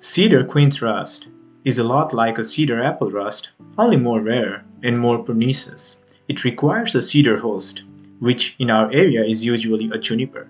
Cedar quince rust is a lot like a cedar apple rust, only more rare and more pernicious. It requires a cedar host, which in our area is usually a juniper.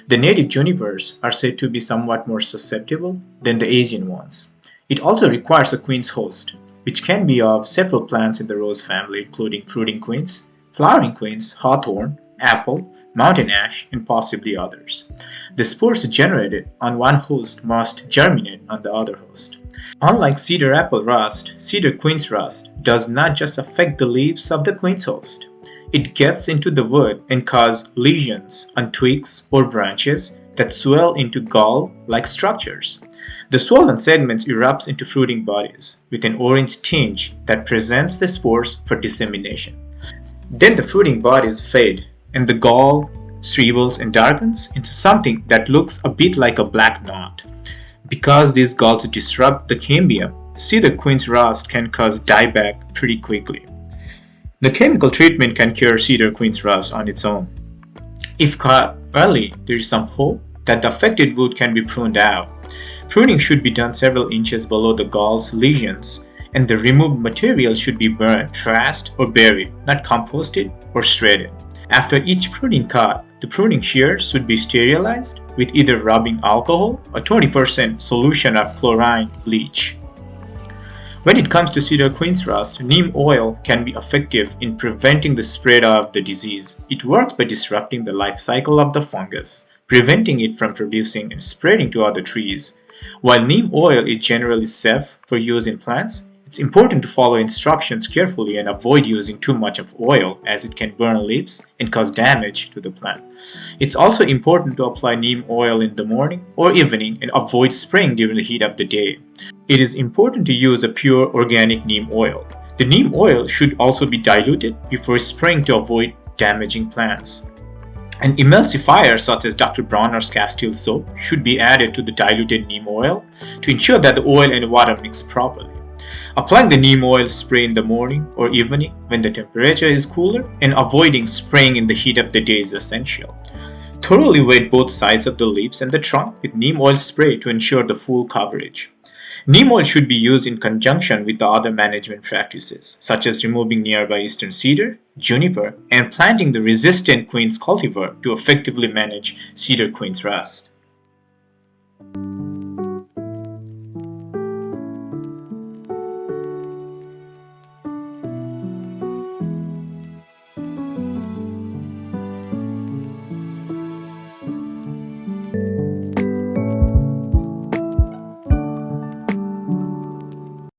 The native junipers are said to be somewhat more susceptible than the Asian ones. It also requires a quince host, which can be of several plants in the rose family including fruiting quince, flowering quince, hawthorn, apple, mountain ash, and possibly others. The spores generated on one host must germinate on the other host. Unlike cedar apple rust, cedar quince rust does not just affect the leaves of the quince host. It gets into the wood and causes lesions on twigs or branches that swell into gall-like structures. The swollen segments erupts into fruiting bodies with an orange tinge that presents the spores for dissemination. Then the fruiting bodies fade and the gall shrivels and darkens into something that looks a bit like a black knot. Because these galls disrupt the cambium, cedar quince rust can cause dieback pretty quickly. The chemical treatment can cure cedar quince rust on its own. If caught early, there is some hope that the affected wood can be pruned out. Pruning should be done several inches below the gall's lesions, and the removed material should be burned, trashed, or buried, not composted or shredded. After each pruning cut, the pruning shears should be sterilized with either rubbing alcohol or 20% solution of chlorine bleach. When it comes to cedar quince rust, neem oil can be effective in preventing the spread of the disease. It works by disrupting the life cycle of the fungus, preventing it from producing and spreading to other trees. While neem oil is generally safe for use in plants, it's important to follow instructions carefully and avoid using too much of oil as it can burn leaves and cause damage to the plant. It's also important to apply neem oil in the morning or evening and avoid spraying during the heat of the day. It is important to use a pure organic neem oil. The neem oil should also be diluted before spraying to avoid damaging plants. An emulsifier such as Dr. Bronner's Castile soap should be added to the diluted neem oil to ensure that the oil and water mix properly. Applying the neem oil spray in the morning or evening when the temperature is cooler and avoiding spraying in the heat of the day is essential. Thoroughly wet both sides of the leaves and the trunk with neem oil spray to ensure the full coverage. Neem oil should be used in conjunction with the other management practices, such as removing nearby eastern cedar, juniper, and planting the resistant quince cultivar to effectively manage cedar quince rust.